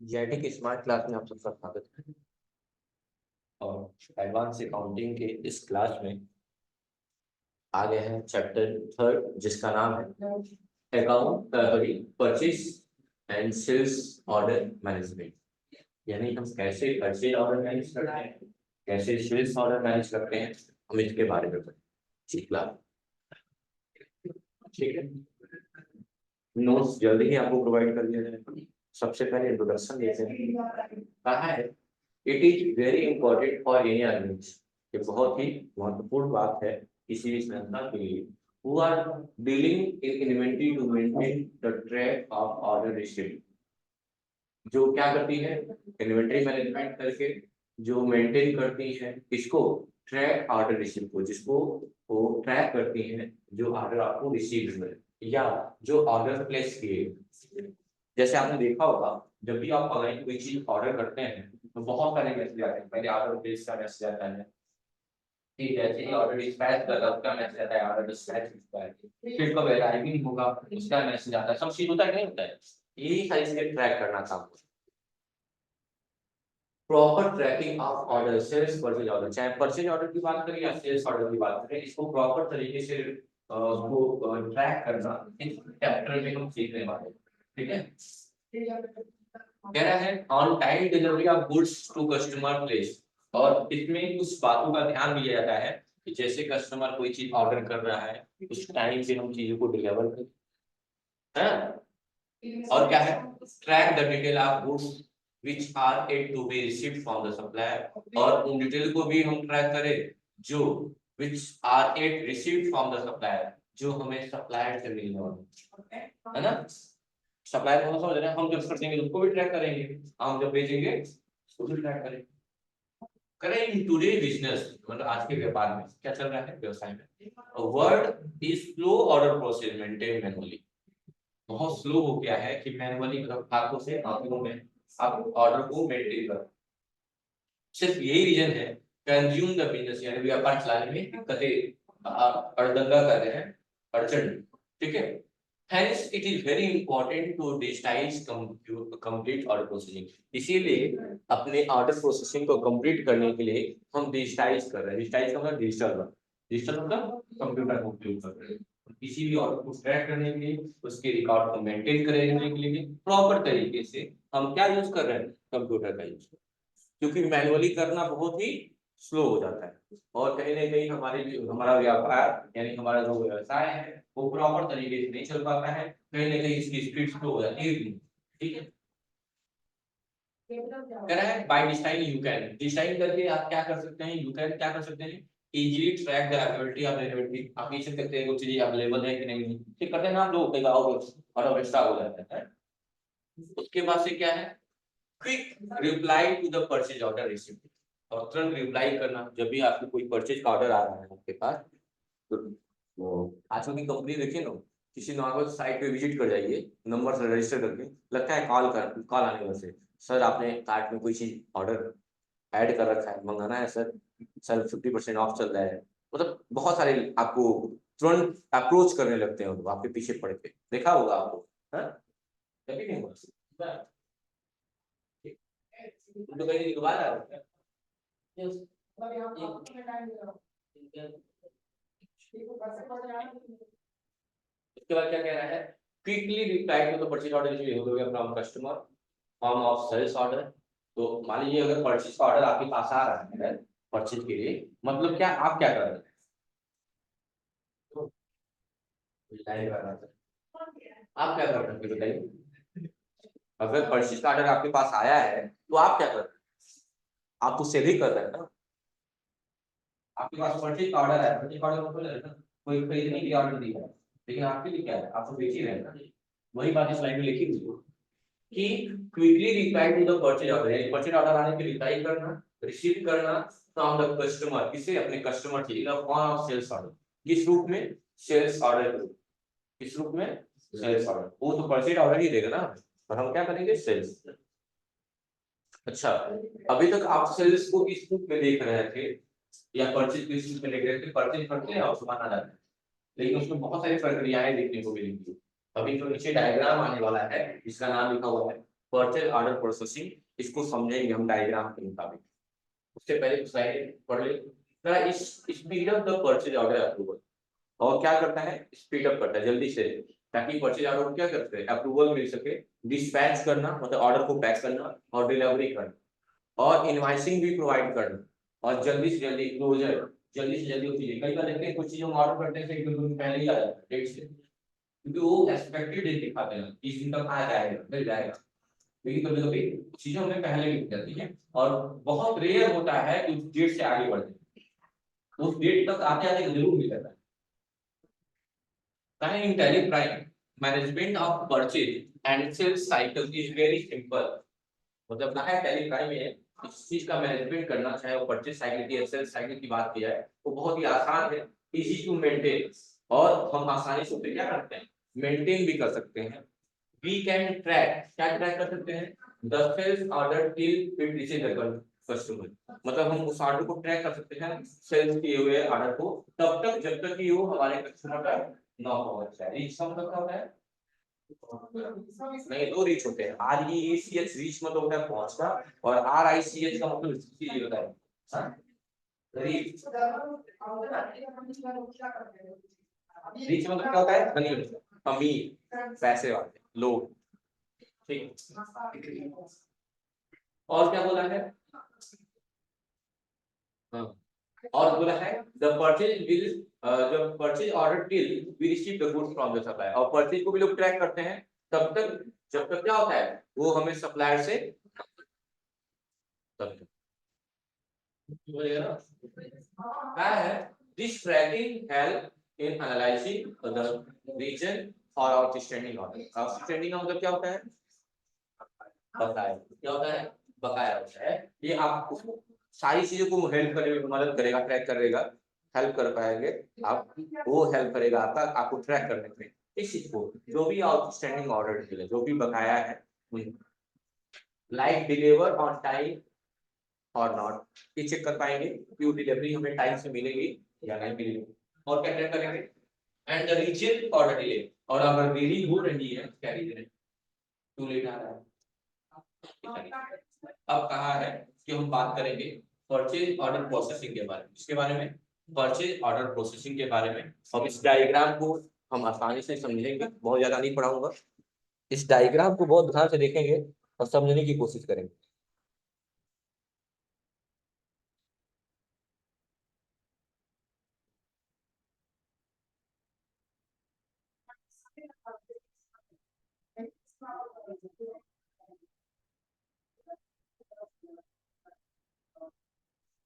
जेटिक smart class में आप सबका स्वागत है। और एडवांस अकाउंटिंग के इस क्लास में आगे है चैप्टर थर्ड, जिसका नाम है account purchase and sales order management. यानी हम कैसे परचेज ऑर्डर मैनेज करते हैं, कैसे सेल्स ऑर्डर मैनेज करते हैं, हम इसके बारे में पढ़ेंगे क्लास। ठीक है, नोट्स जल्दी ही आपको प्रोवाइड कर दिया जाएगा। सबसे पहले इंट्रोडक्शन देते हैं। कहा है it is very important for any organisation, ये बहुत ही महत्वपूर्ण बात है किसी भी संस्था के लिए who are dealing in inventory to maintain the track of order received. जो क्या करती है, इन्वेंटरी मैनेजमेंट करके जो मेंटेन करती है इसको, ट्रैक ऑर्डर रिसीव को, जिसको वो ट्रैक करती है जो ऑर्डर आपको रिसीव हुए या जो ऑर्डर प्लेस किए। जैसे आपने देखा होगा, जब भी आप ऑनलाइन कोई चीज ऑर्डर करते हैं तो बहुत सारे मैसेज आते हैं। पहले ऑर्डर प्लेस का मैसेज आता है, ठीक है, जैसे ही ऑर्डर डिस्पैच कर रहा उसका मैसेज आता है, ऑर्डर डिस्पैच होता है, फिर कब अराइविंग होगा उसका मैसेज आता है। सब चीज होता है नहीं होता है, यही सारी चीजें ट्रैक करना काम होता है। Proper tracking of order, sales purchase order, चाहे परचेज ऑर्डर की बात करें या सेल्स ऑर्डर की बात करें, इसको प्रॉपर तरीके से उसको ट्रैक करना इस चैप्टर में हम सीखने वाले हैं। ठीक है, कह रहा है on time delivery of goods to customer place. और इसमें कुछ बातों का ध्यान दिया जाता है कि जैसे कस्टमर कोई चीज ऑर्डर कर रहा है उस टाइम पे हम चीजों को डिलीवर करें। और क्या है, track the detail of goods which are yet to be received from the supplier, और उन डिटेल को भी हम ट्रैक करें जो which are yet received from the supplier, जो हमें सप्लायर से मिलने वाले है ना। सप्लायर को समझ रहे हैं, हम जब कर देंगे उसको भी ट्रैक करेंगे, हम जब भेजेंगे उसको भी ट्रैक करेंगे। करें टुडे बिजनेस, मतलब आज के व्यापार में क्या चल रहा है, व्यवसाय में word is slow order process maintain manually. बहुत स्लो हो गया है कि मैनुअली, मतलब हाथों से हाथों में आप ऑर्डर को मेंटेन करो। सिर्फ यही रीजन है, कंज्यूम द बिजनेस, यानी व्यापार चलाने में दिक्कतें अड़दंगा कर रहे हैं, अड़चन। ठीक है, hence it is very important to digitize complete order processing। इसीलिए अपने ऑर्डर प्रोसेसिंग को कंप्लीट करने के लिए हम डिजिटाइज कर रहे हैं। डिजिटाइज का मतलब डिजिटल, डिजिटल मतलब कंप्यूटर का उपयोग कर रहे हैं। किसी भी ऑर्डर को ट्रैक करने के लिए, उसके रिकॉर्ड को मेंटेन करने के लिए प्रॉपर तरीके से हम क्या यूज कर रहे हैं, कंप्यूटर का यूज। क्योंकि मैनुअली करना बहुत ही स्लो हो जाता है, और कहीं ना कहीं हमारा व्यापार यानी हमारा जो व्यवसाय है वो प्रॉपर तरीके से नहीं चल पाता है, कहीं ना कहीं इसकी स्पीड स्लो हो जाती है। ठीक है, कह रहा है by design you can, design करके आप क्या कर सकते हैं, यू कैन क्या कर सकते हैं, easily track the availability of inventory. आप ये चेक करते हैं कुछ चीज अवेलेबल है कि नहीं, चेक करते हैं ना आप लोग, कई बार और एक्स्ट्रा हो जाता है। उसके बाद से क्या है, quick reply to the purchase order received, और तुरंत रिप्लाई करना जब भी आपको कोई परचेज का ऑर्डर आ रहा है आपके पास। तो आजकल की कंपनी देखिए ना, किसी नॉर्मल साइट पे विजिट कर जाइए, नंबर से रजिस्टर करके, लगता है कॉल आने वाले से, सर आपने कार्ट में कोई चीज ऑर्डर ऐड कर रखा है, मंगाना है सर, सर 50% ऑफ चल रहा है। मतलब बहुत सारे आपको तुरंत अप्रोच करने लगते हैं, आपके पीछे पड़ के, देखा होगा आपको, हाँ कभी नहीं हुआ तो कहीं दोबारा उसके बाद क्या कह रहा है, quickly reply to the purchase order issue हो गया from customer form of sales order. तो मान लीजिए अगर परचेज का ऑर्डर आपके पास आ रहा है परचेज के लिए, मतलब क्या आप क्या कर रहे हैं, आप क्या कर रहे हैं बताइए। अगर परचेज का ऑर्डर आपके पास आया है तो आप क्या कर रहे हैं, आप तो सेल ही कर रहे हैं ना। आपके पास परचेज का ऑर्डर है, परचेज का ऑर्डर मतलब ना कोई खरीदने के लिए ऑर्डर दिया है, लेकिन आपके लिए क्या है, आप तो बेच ही रहे हैं ना। वही बात इस लाइन में लिखी हुई है कि quickly reply to the purchase order, यानी परचेज ऑर्डर आने के रिप्लाई करना, रिसीव करना फ्रॉम द कस्टमर, किसे, अपने कस्टमर से, in the form of sales order. किस रूप में, सेल्स ऑर्डर, किस रूप में, सेल्स ऑर्डर। वो तो परचेज ऑर्डर ही देगा ना, और हम क्या करेंगे, सेल्स। अच्छा, अभी तक आप सेल्स को किस रूप में देख रहे थे, या परचेज किस रूप में देख रहे थे, परचेज करते हैं और सामान आ जाता है, लेकिन उसमें बहुत सारी प्रक्रियाएं देखने को मिलेंगी। अभी जो नीचे डायग्राम आने वाला है, इसका नाम लिखा हुआ है परचेज ऑर्डर प्रोसेसिंग, इसको समझेंगे हम डायग्राम के मुताबिक। उससे पहले स्लाइड पढ़ ले। इस speed of the purchase order approval, और क्या करता है, स्पीड अप करता है जल्दी से, ताकि परचेज ऑर्डर को क्या करते हैं, अप्रूवल मिल सके, डिस्पैच करना मतलब ऑर्डर को पैक करना और डिलीवरी करना, और इनवाइसिंग भी प्रोवाइड करना, और जल्दी से जल्दी क्लोजर, जल्दी से जल्दी होती है। कई बार देखते हैं कुछ चीजें हम ऑर्डर करते हैं एक दो दिन पहले ही आ जाता है डेट से, क्योंकि वो एक्सपेक्टेड डेट दिखाते हैं इस दिन तक आ जाएगा, मिल जाएगा। लेकिन कभी कभी चीजें हमें पहले मिल जाती है, और बहुत रेयर होता है कि उस डेट से आगे बढ़ जाए, उस डेट तक आते आते जरूर मिल जाता है। In Tally Prime management of purchase and sales cycle is very simple. मतलब कहा है टैली प्राइम में इस चीज का मैनेजमेंट करना, चाहे वो परचेज साइकिल की सेल्स साइकिल की बात की जाए, वो बहुत ही आसान है, इजी टू मेंटेन, और हम आसानी से उसे क्या करते हैं, मेंटेन भी कर सकते हैं। वी कैन ट्रैक, क्या ट्रैक कर सकते हैं, the sales order till it reaches the customer, मतलब हम उस ऑर्डर को ट्रैक कर सकते हैं, सेल्स किए हुए ऑर्डर को, तब तक जब तक कि वो हमारे कस्टमर तक ना पहुंच जाए। रीच का मतलब क्या होता है, नहीं दो रीच होते हैं, R E C H reach मतलब होता है पहुंचना, और आर आई सी एच का मतलब ये होता है रीच। रीच मतलब क्या होता है, धनी, अमीर, पैसे वाले लोग, ठीक। और क्या बोला है, हाँ, और बोला है द परचेज विल, जब purchase order till we receive the goods from the supplier, और परचेज को भी लोग ट्रैक करते हैं तब तक जब तक क्या होता है, वो हमें सप्लायर से तब तक बोलेगा ना, क्या है, this tracking help in analysing the reason और आउटस्टैंडिंग ऑर्डर। आउटस्टैंडिंग का मतलब क्या होता है, बकाया, क्या होता है, बकाया होता है। ये आपको सारी चीजों को हेल्प करेगा, मदद करेगा, ट्रैक करेगा, हेल्प कर पाएंगे आप, वो हेल्प करेगा आपका, आपको ट्रैक करने में इस चीज को, जो भी आउटस्टैंडिंग ऑर्डर है, जो भी बकाया है, लाइक डिलीवर ऑन टाइम और नॉट, ये चेक कर पाएंगे कि वो डिलीवरी हमें टाइम से मिलेगी या नहीं मिलेगी, और क्या ट्रैक करेंगे, and the reason for the delay, और अगर देरी हो रही है क्या रीजन है, टू लेट आ रहा है। अब कहा है कि हम बात करेंगे परचेज ऑर्डर प्रोसेसिंग के बारे में, इसके बारे में, परचेज ऑर्डर प्रोसेसिंग के बारे में। अब इस डायग्राम को हम आसानी से समझेंगे, बहुत ज्यादा नहीं पढ़ाऊंगा, इस डायग्राम को बहुत ध्यान से देखेंगे और समझने की कोशिश करेंगे।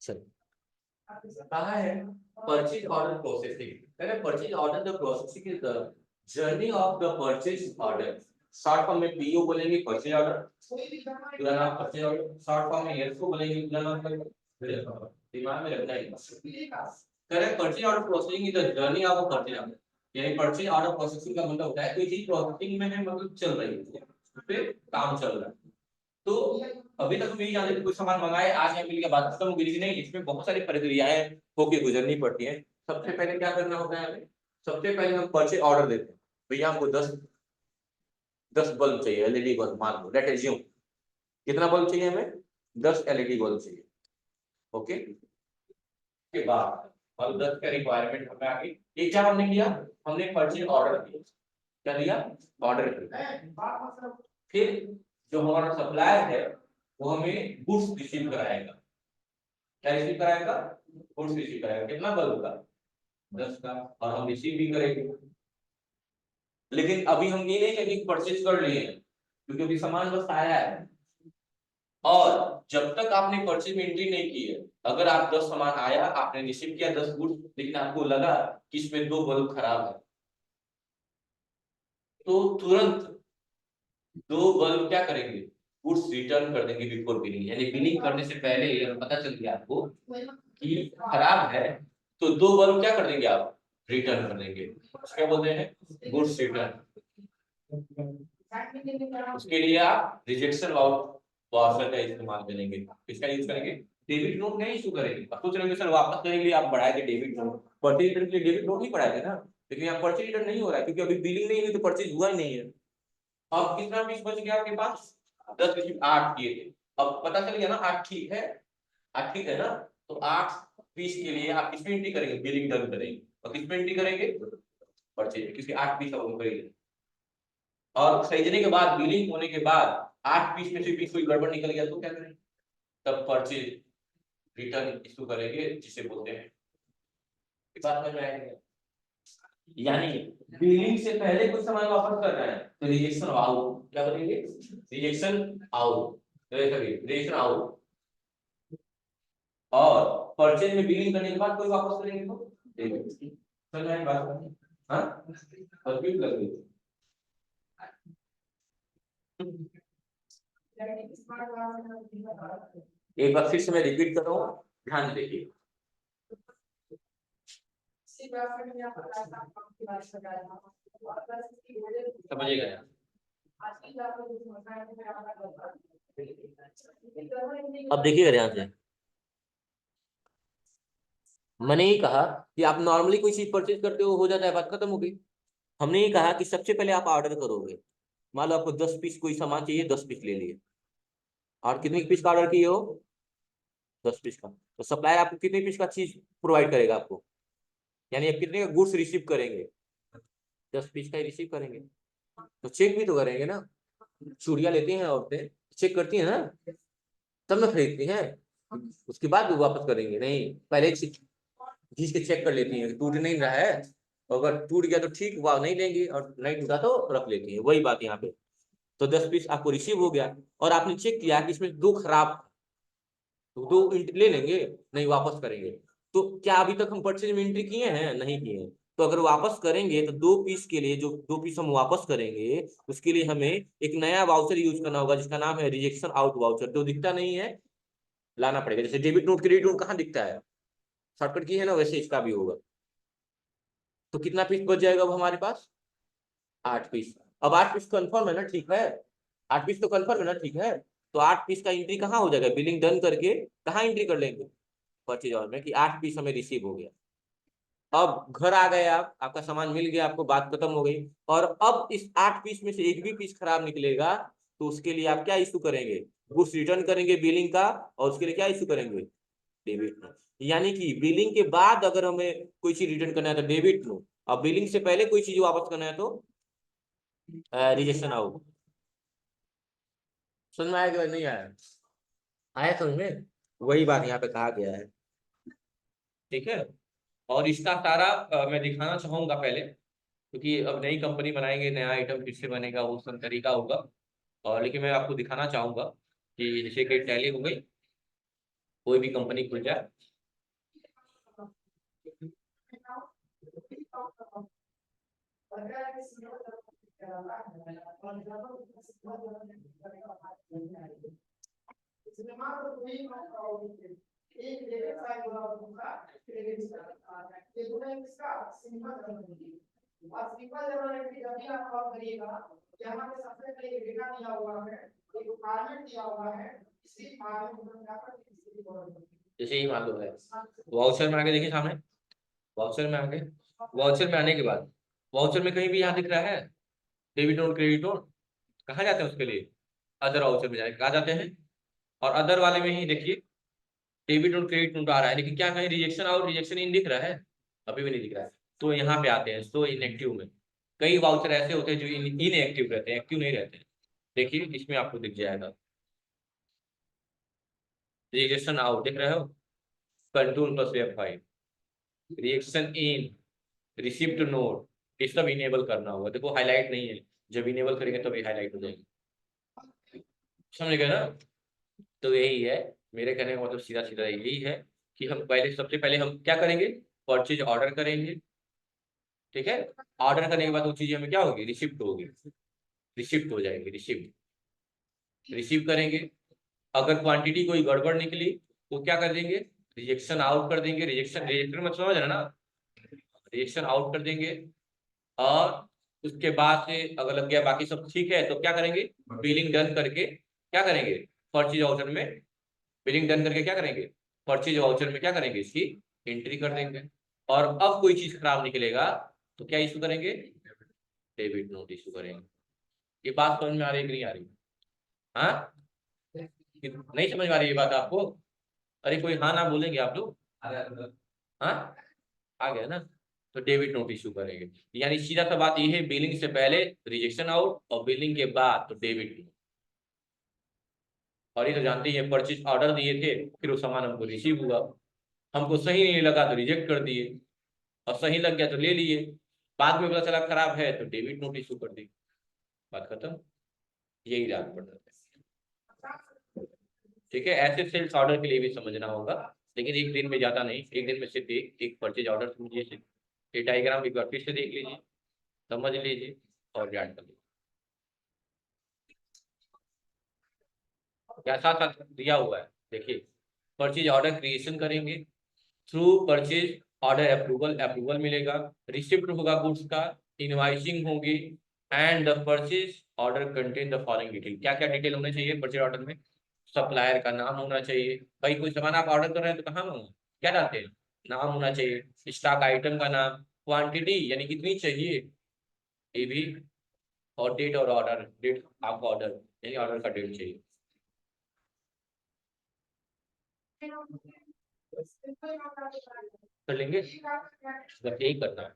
चलिए, कहा है purchase order processing, purchase order the processing is the journey of the purchase order, short form में पीओ बोलेंगे परचेज ऑर्डर, पूरा नाम परचेज ऑर्डर, शॉर्ट फॉर्म में एफओ बोलेंगे, पूरा नाम दिमाग में रखना है। Correct, purchase order processing is the journey of a purchase order, यानी परचेज ऑर्डर प्रोसेसिंग का मतलब होता है कोई चीज प्रोसेसिंग में है, मतलब चल रही है, उस पे काम चल रहा है। तो अभी तक हम यही जानते थे कोई सामान मंगाए आज या मिल गया, बात खत्म हो गई, नहीं, इसमें बहुत सारी प्रक्रियाएं होके गुजरनी पड़ती हैं। सबसे पहले क्या करना होता है हमें, सबसे पहले हम परचेज ऑर्डर देते हैं, भैया हमको 10 बल्ब चाहिए, एलईडी बल्ब, मान लो लेट एज्यूम, कितना बल्ब चाहिए हमें, 10 एलईडी बल्ब चाहिए, ओके। के बाद और 10 का रिक्वायरमेंट हमें आ गई, ये क्या हमने किया, हमने परचेज ऑर्डर दिया, क्या दिया, ऑर्डर किया। फिर जो हमारा सप्लायर है वो हमें गुड्स रिसीव कराएगा, क्या रिसीव कराएगा, गुड्स रिसीव कराएगा, कितना बल्ब का, 10 का, और हम रिसीव भी करेंगे। लेकिन अभी हम ये नहीं कहेंगे परचेज कर लिए हैं, क्योंकि अभी सामान बस आया है, और जब तक आपने परचेज में एंट्री नहीं की है, अगर आप 10 सामान आया, आपने रिसीव किया 10 गुड्स, लेकिन आपको लगा कि इसमें 2 बल्ब खराब है, तो तुरंत 2 बल्ब क्या करेंगे, गुड्स रिटर्न कर देंगे बिफोर बिलिंग, यानी बिलिंग करने से पहले अगर पता चल गया आपको कि खराब है, तो 2 बल्ब क्या कर देंगे आप, रिटर्न कर देंगे, क्या बोलते हैं, गुड्स रिटर्न। उसके लिए आप रिजेक्शन वाउचर का इस्तेमाल करेंगे, किसका यूज करेंगे, डेबिट नोट नहीं इशू करेंगे। आप सोच रहे होंगे सर वापस करने के लिए आप बढ़ाए थे डेबिट नोट, परचेज रिटर्न के लिए डेबिट नोट नहीं बढ़ाए थे ना, लेकिन यहाँ परचेज रिटर्न नहीं हो रहा है क्योंकि अभी बिलिंग नहीं हुई तो परचेज हुआ ही नहीं है। अब कितना पीस बच गया आपके पास, 10 रिसीव 8 किए थे। अब पता चल गया ना 8 ठीक है, 8 ठीक है ना। तो 8 पीस के लिए आप किसमें एंट्री करेंगे, बिलिंग डन करेंगे, और किसमें एंट्री करेंगे, परचेज, क्योंकि 8 पीस आप खरीदे। और खरीदने के बाद बिलिंग होने के बाद 8 पीस में से भी कोई गड़बड़ निकल गया तो क्या करेंगे, तब परचेज रिटर्न इशू करेंगे, जिसे बोलते हैं। बात समझ में आएगी? यानी बिलिंग से पहले कुछ सामान वापस कर रहे हैं तो रिजेक्शन आउट, क्या करेंगे, रिजेक्शन आउट, रिजेक्शन आउट। और परचेज में बिलिंग करने के बाद कोई वापस करेंगे तो समझ में बात? हाँ, कंफ्यूज लग गई? एक बार फिर से मैं रिपीट कर रहा हूँ, ध्यान देखिए। समझिएगा यार। अब देखिएगा ध्यान से, मैंने ही कहा कि आप नॉर्मली कोई चीज परचेज करते हो जाता है, बात खत्म हो गई। हमने ये कहा कि सबसे पहले आप ऑर्डर करोगे, मान लो आपको 10 पीस कोई सामान चाहिए, 10 पीस ले लिए। और कितने पीस का ऑर्डर किए हो, 10 पीस का। तो सप्लायर आपको कितने पीस का चीज प्रोवाइड करेगा आपको, यानी आप कितने का गुड्स रिसीव करेंगे, 10 पीस का ही रिसीव करेंगे। तो चेक भी तो करेंगे ना, चूड़ियां लेती हैं औरतें, चेक करती हैं ना, तब ना खरीदती हैं, उसके बाद वो वापस करेंगे नहीं, पहले घीस के चेक कर लेती हैं टूट नहीं रहा है, अगर टूट गया तो ठीक, वह नहीं लेंगी, और नहीं टूटा तो रख लेती है। वही बात यहाँ पे। तो 10 पीस आपको रिसीव हो गया और आपने चेक किया कि इसमें 2 खराब, तो 2 ले लेंगे, नहीं वापस करेंगे। तो क्या अभी तक हम परचेज में एंट्री किए हैं, नहीं किए हैं। तो अगर वापस करेंगे तो 2 पीस के लिए, जो 2 पीस हम वापस करेंगे उसके लिए हमें एक नया वाउचर यूज करना होगा, जिसका नाम है रिजेक्शन आउट वाउचर। जो दिखता नहीं है, लाना पड़ेगा। जैसे डेबिट नोट क्रेडिट नोट कहाँ दिखता है, शॉर्टकट की है ना, वैसे इसका भी होगा। तो कितना पीस बच जाएगा अब हमारे पास, 8 पीस। अब 8 पीस कंफर्म है ना, ठीक है, 8 पीस तो कंफर्म है ना, ठीक है। तो 8 पीस का एंट्री कहाँ हो जाएगा, बिलिंग डन करके कहाँ एंट्री कर लेंगे, परचेज ऑर्डर में, कि 8 पीस हमें रिसीव हो गया। अब घर आ गए आप, आपका सामान मिल गया आपको, बात खत्म हो गई। और अब इस 8 पीस में से एक भी पीस खराब निकलेगा तो उसके लिए आप क्या इशू करेंगे, गुड्स रिटर्न करेंगे बिलिंग का, और उसके लिए क्या इशू करेंगे, डेबिट नोट। यानी कि बिलिंग के बाद अगर हमें कोई चीज रिटर्न करना है तो डेबिट नोट, और बिलिंग से पहले कोई चीज वापस करना है तो रिजेक्शन आउट। समझ में आया कि नहीं आया, आया समझ में? वही बात यहाँ पे कहा गया है, ठीक है। और इसका सारा मैं दिखाना चाहूंगा पहले, क्योंकि अब नई कंपनी बनाएंगे, नया आइटम फिर से बनेगा, वो सब तरीका होगा। और लेकिन मैं आपको दिखाना चाहूंगा कि जैसे कि टैली हो गई, कोई भी कंपनी खुल जाए, जैसे ही मान लो है, वाउचर में आगे देखिए सामने, वाउचर में आगे, वाउचर में आने के बाद, वाउचर में कहीं भी यहाँ दिख रहा है डेबिट नोट क्रेडिट नोट, कहाँ जाते हैं उसके लिए, अदर वाउचर में जाए, कहाँ जाते हैं, और अदर वाले में ही देखिए डेबिट और क्रेडिट नोट आ रहा है, लेकिन क्या कहीं रिजेक्शन आउट रिजेक्शन इन दिख रहा है, अभी भी नहीं दिख रहा है। तो यहाँ पे आते हैं सो इनएक्टिव में। कई वाउचर ऐसे होते हैं जो इनएक्टिव रहते हैं, एक्टिव नहीं रहते हैं। देखिए इसमें आपको दिख जाएगा रिजेक्शन आउट, देख रहे हो, control plus F5, reaction in, receipt note, ये सब इनेबल करना होगा। देखो हाईलाइट नहीं है, जब इनेबल करेंगे तब ये हाईलाइट हो जाएगी, समझ गए ना। तो यही है, मेरे कहने का मतलब सीधा सीधा यही है कि हम पहले, सबसे पहले हम क्या करेंगे, परचेज ऑर्डर करेंगे, ठीक है। ऑर्डर करने के बाद वो चीजें हमें क्या होगी, रिसिप्ट होगी, रिसिप्ट हो जाएगी, रिसिप्ट रिसीव करेंगे। अगर क्वांटिटी कोई गड़बड़ निकली तो क्या कर देंगे, रिजेक्शन आउट कर देंगे, रिजेक्शन, रिजेक्शन मत समझ रहे ना, रिजेक्शन आउट कर देंगे। और उसके बाद से अगर लग गया बाकी सब ठीक है तो क्या करेंगे, बिलिंग डन करके क्या करेंगे, परचेज वाउचर में, बिलिंग डन करके क्या करेंगे, परचेज वाउचर में क्या करेंगे, इसकी एंट्री कर देंगे। और अब कोई चीज खराब निकलेगा तो क्या इशू करेंगे, डेबिट नोट इशू करेंगे। ये बात समझ में आ रही है कि नहीं आ रही? हाँ, नहीं समझ में आ रही ये बात आपको? अरे कोई हाँ ना बोलेंगे आप लोग? हाँ, आ गया ना? तो डेबिट नोट इशू करेंगे, यानी सीधा सा बात ये है, बिलिंग से पहले रिजेक्शन आउट और बिलिंग के बाद तो डेबिट नोट। और ये तो जानते ही है, परचेज ऑर्डर दिए थे, फिर वो सामान हमको रिसीव हुआ, हमको सही नहीं लगा तो रिजेक्ट कर दिए, और सही लग गया तो ले लिए, बाद में पता चला खराब है तो डेबिट नोट इशू कर दी, बात खत्म। यही याद पड़ जाता है। ठीक है, ऐसे सेल्स ऑर्डर के लिए भी समझना होगा, लेकिन एक दिन में ज्यादा नहीं, एक दिन में सिर्फ एक परचेज ऑर्डर समझिए, सिर्फ ये डायग्राम एक बार फिर से देख लीजिए, समझ लीजिए और याद कर लीजिए। क्या साथ साथ दिया हुआ है, देखिए, परचेज ऑर्डर क्रिएशन करेंगे, through purchase order approval, approval मिलेगा, रिसिप्ट होगा गुड्स का, इनवाइसिंग होगी, and the purchase order contain the following detail. क्या क्या डिटेल होने चाहिए परचेज ऑर्डर में? सप्लायर का नाम होना चाहिए, भाई कोई सामान आप ऑर्डर कर रहे हैं तो कहाँ होगा, क्या डालते हैं, नाम होना चाहिए, स्टॉक आइटम का नाम, क्वांटिटी यानी कितनी चाहिए ये भी, और डेट, और ऑर्डर डेट, आपका ऑर्डर यानी ऑर्डर का डेट चाहिए। कर लेंगे, बस यही करना है,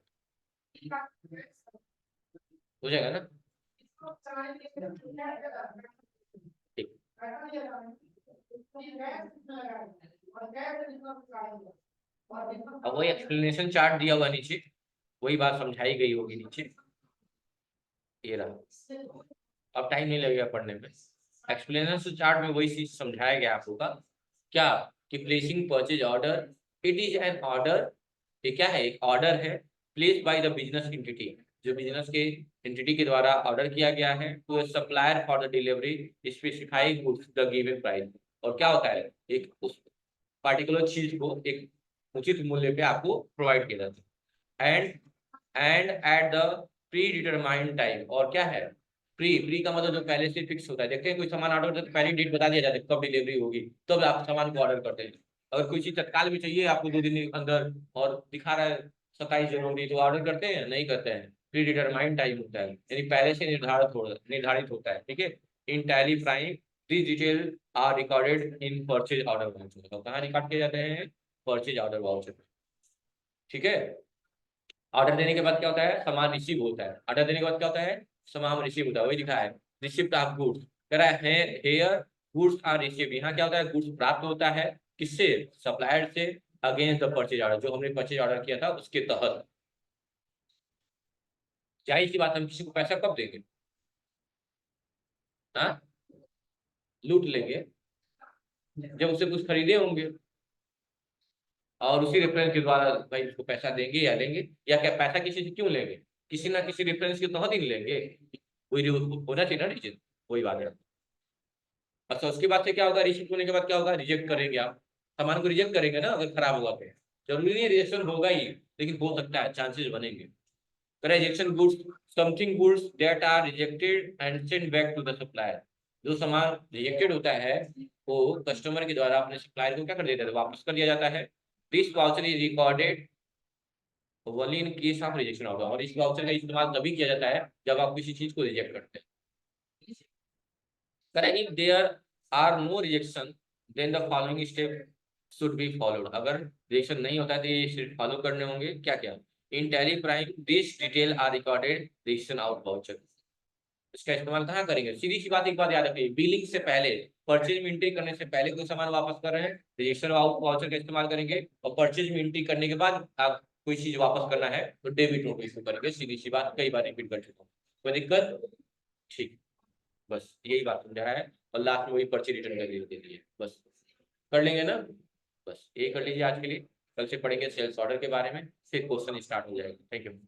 हो जाएगा ना? ठीक। अब वही एक्सप्लेनेशन चार्ट दिया हुआ नीचे, वही बात समझाई गई होगी नीचे, ये रहा। अब टाइम नहीं लगेगा पढ़ने में, एक्सप्लेनेशन चार्ट में वही चीज समझाया गया आपको का, क्या कि placing purchase order, it is an order, ये क्या है, एक ऑर्डर है, place by the business entity, जो बिजनेस के एंटिटी के द्वारा ऑर्डर किया गया है, to supplier for the delivery specifying goods the given price. और क्या होता है, एक उस पार्टिकुलर चीज को एक उचित मूल्य पे आपको प्रोवाइड किया जाता है, and at the pre determined time. और क्या है, प्री, प्री का मतलब जो पहले से फिक्स होता है, देखते हैं कोई सामान ऑर्डर करते तो पहली डेट बता दिया जाता है कब डिलीवरी होगी, तब आप सामान को ऑर्डर करते हैं। अगर कोई चीज तत्काल में चाहिए आपको 2 दिन के अंदर, और दिखा रहा है 27 जनवरी, तो ऑर्डर करते हैं, नहीं करते हैं, प्री डिटरमाइंड टाइम होता है, यानी पहले से निर्धारित होता है। ठीक है, in Tally Prime this detail are recorded in purchase order voucher. तो कहाँ रिकॉर्ड किए जाते हैं, परचेज ऑर्डर वाउचर। ठीक है, ऑर्डर देने के बाद क्या होता है, सामान रिसीव होता है, ऑर्डर देने के बाद क्या होता है, सामान रिसीव होता है, वही लिखा है, रिसिप्ट ऑफ गुड्स, कह रहा है हेयर गुड्स आर रिसीव्ड, यहाँ क्या होता है, गुड्स प्राप्त होता है, किससे, सप्लायर से, अगेंस्ट द परचेज ऑर्डर, जो हमने परचेज ऑर्डर किया था उसके तहत। जाहिर सी बात, हम किसी को पैसा कब देंगे, हाँ, लूट लेंगे, जब उससे कुछ खरीदे होंगे, और उसी रेफरेंस के द्वारा भाई उसको पैसा देंगे या लेंगे, या क्या पैसा किसी से क्यों लेंगे, किसी ना किसी रेफरेंस के तहत ही लेंगे, कोई होना चाहिए ना रीजन, वही बात है। अच्छा, उसके बाद से क्या होगा, रिजेक्ट होने के बाद क्या होगा, रिजेक्ट करेंगे आप सामान को, रिजेक्ट करेंगे ना अगर खराब हुआ तो, जरूरी नहीं रिजेक्शन होगा ही, लेकिन हो सकता है, चांसेस बनेंगे। Rejection goods, something goods that are rejected and send back to the supplier, जो सामान रिजेक्टेड होता है वो कस्टमर के द्वारा अपने सप्लायर को क्या कर देता है, वापस कर दिया जाता है। This voucher is recorded only in case of rejection order, और इस वाउचर का इस्तेमाल तभी किया जाता है जब आप किसी चीज को रिजेक्ट करते हैं। Correct, if there are no rejection then the following step should be followed, अगर रिजेक्शन नहीं होता है तो ये स्टेप फॉलो करने होंगे, क्या क्या, in Tally Prime this detail are recorded rejection out voucher. इसका इस्तेमाल कहाँ करेंगे, सीधी सी बात, एक बात याद रखिए, बिलिंग से पहले, परचेज में एंट्री करने से पहले कोई सामान वापस कर रहे हैं, रिजेक्शन आउट वाउचर का इस्तेमाल करेंगे, और परचेज में एंट्री करने के बाद आप कोई चीज वापस करना है तो डेबिट नोट इशू करेंगे, सीधी सी बात, कई बार रिपीट कर चुका हूँ, कोई दिक्कत? ठीक, बस यही बात समझा है, और लास्ट में वही पर्ची रिटर्न कर देती है, बस कर लेंगे ना, बस यही कर लीजिए आज के लिए, कल से पढ़ेंगे सेल्स ऑर्डर के बारे में, फिर क्वेश्चन स्टार्ट हो जाएगा। Thank you.